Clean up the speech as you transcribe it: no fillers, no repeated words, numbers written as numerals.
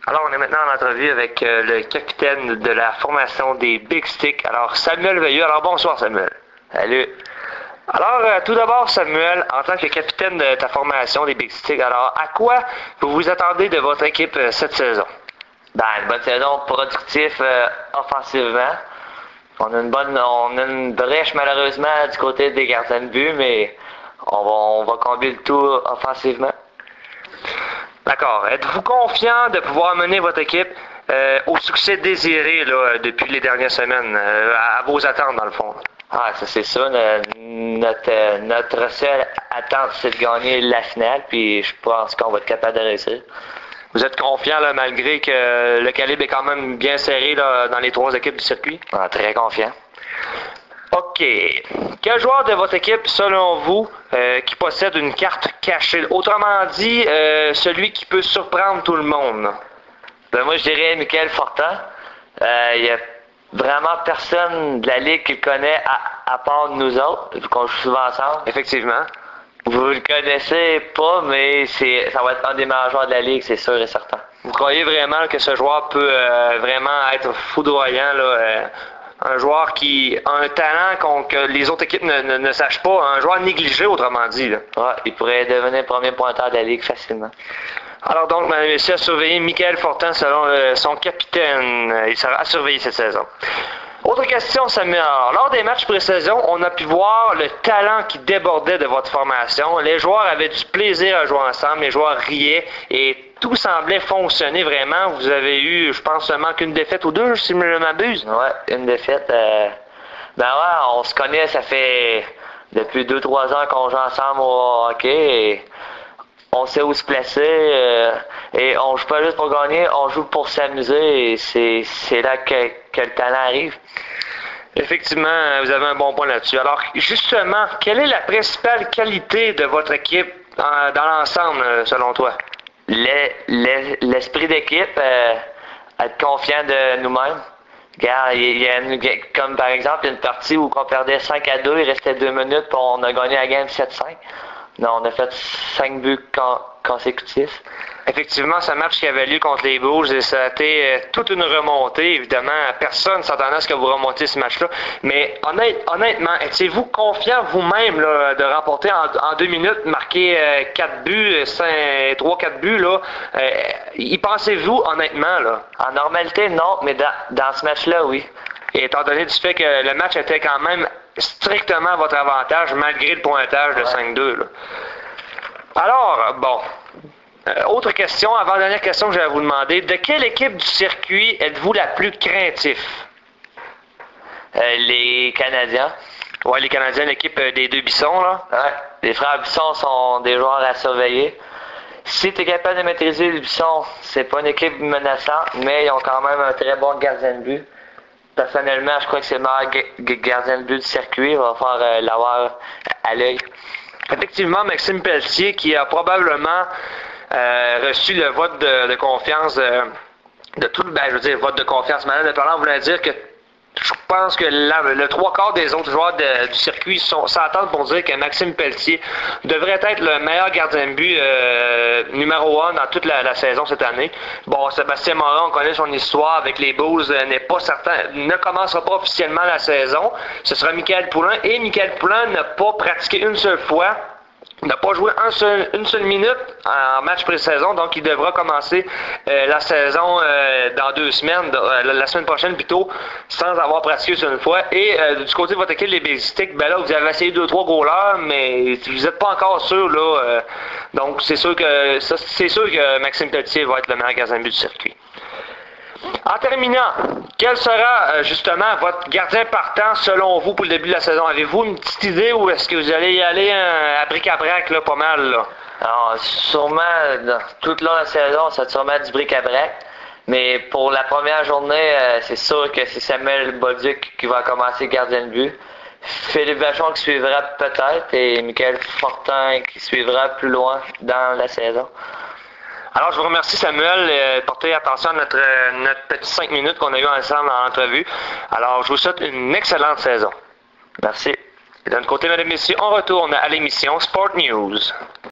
Alors, on est maintenant en entrevue avec le capitaine de la formation des Big Sticks. Alors, Samuel Veilleux. Alors, bonsoir, Samuel. Salut. Alors, tout d'abord, Samuel, en tant que capitaine de ta formation des Big Sticks, alors, à quoi vous vous attendez de votre équipe cette saison? Ben, une bonne saison productive offensivement. On a une brèche, malheureusement, du côté des gardiens de but, mais on va combler le tout offensivement. D'accord. Êtes-vous confiant de pouvoir mener votre équipe au succès désiré là, depuis les dernières semaines, à vos attentes dans le fond? Ah, ça c'est ça. Notre seule attente, c'est de gagner la finale, puis je pense qu'on va être capable de réussir. Vous êtes confiant là, malgré que le calibre est quand même bien serré là, dans les trois équipes du circuit? Ah, très confiant. OK. Quel joueur de votre équipe, selon vous, qui possède une carte cachée? Autrement dit, celui qui peut surprendre tout le monde. Ben, moi, je dirais Michael Fortin. Il y a vraiment personne de la Ligue qui le connaît à part nous autres, vu qu'on joue souvent ensemble. Effectivement. Vous le connaissez pas, mais ça va être un des meilleurs joueurs de la Ligue, c'est sûr et certain. Vous croyez vraiment que ce joueur peut vraiment être foudroyant, là, un joueur qui a un talent que les autres équipes ne sachent pas, un joueur négligé, autrement dit, là. Ouais, il pourrait devenir premier pointeur de la Ligue facilement. Alors donc, mesdames et messieurs, à surveiller Michael Fortin selon son capitaine. Il sera à surveiller cette saison. Autre question, Samuel. Alors, lors des matchs pré-saison, on a pu voir le talent qui débordait de votre formation. Les joueurs avaient du plaisir à jouer ensemble, les joueurs riaient et tout semblait fonctionner vraiment. Vous avez eu, je pense, seulement qu'une défaite ou deux, si je ne m'abuse. Ouais, une défaite. Ben ouais, on se connaît, ça fait depuis 2-3 ans qu'on joue ensemble au hockey et on sait où se placer et on joue pas juste pour gagner, on joue pour s'amuser et c'est là que le talent arrive. Effectivement, vous avez un bon point là-dessus. Alors, justement, quelle est la principale qualité de votre équipe dans l'ensemble, selon toi? L'esprit d'équipe, être confiant de nous-mêmes. Regarde, comme par exemple une partie où on perdait 5-2, il restait 2 minutes, puis on a gagné la game 7-5. Non, on a fait 5 buts consécutifs. Effectivement, ce match qui avait lieu contre les Bulls, et ça a été toute une remontée. Évidemment, personne ne s'attendait à ce que vous remontiez ce match-là. Mais honnêtement, étiez-vous confiant vous-même là, de remporter en 2 minutes, marquer 4 buts, 3-4 buts? Là, y pensez-vous honnêtement? Là? En normalité, non, mais dans ce match-là, oui. Et étant donné du fait que le match était quand même strictement à votre avantage, malgré le pointage de 5-2. Là. Alors, bon... autre question, avant-dernière question que je vais vous demander. De quelle équipe du circuit êtes-vous la plus craintif? Les Canadiens. Ouais, les Canadiens, l'équipe des deux Bissons, là. Ouais, les frères Bisson sont des joueurs à surveiller. Si tu es capable de maîtriser les Bissons, c'est pas une équipe menaçante, mais ils ont quand même un très bon gardien de but. Personnellement, je crois que c'est le meilleur gardien de but du circuit. Il va faire l'avoir à l'œil. Effectivement, Maxime Pelletier, qui a probablement reçu le vote de confiance de tout le vote de confiance. Madame de parlant voulait dire que je pense que le 3/4 des autres joueurs du circuit s'entendent pour dire que Maxime Pelletier devrait être le meilleur gardien de but numéro 1 dans toute la saison cette année. Bon, Sébastien Morin, on connaît son histoire avec les Bulls, n'est pas certain, ne commencera pas officiellement la saison. Ce sera Michael Poulin et Michael Poulin n'a pas pratiqué une seule fois. Il n'a pas joué une seule minute en match pré-saison, donc il devra commencer la saison dans 2 semaines, la semaine prochaine plutôt, sans avoir pratiqué une fois. Et du côté de votre équipe, les Big Sticks, ben là, vous avez essayé 2-3 goalers, mais vous n'êtes pas encore sûr, là. Donc c'est sûr que Maxime Pelletier va être le meilleur gardien de but du circuit. En terminant, quel sera justement votre gardien partant selon vous pour le début de la saison? Avez-vous une petite idée ou est-ce que vous allez y aller à bric-à-brac là, pas mal? Là? Alors, sûrement, toute la saison, ça va sûrement du bric-à-brac. Mais pour la première journée, c'est sûr que c'est Samuel Bolduc qui va commencer gardien de but. Philippe Vachon qui suivra peut-être et Michael Fortin qui suivra plus loin dans la saison. Alors, je vous remercie, Samuel. Portez attention à notre petit 5 minutes qu'on a eu ensemble en entrevue. Alors, je vous souhaite une excellente saison. Merci. Et d'un côté, mesdames et messieurs, on retourne à l'émission Sport News.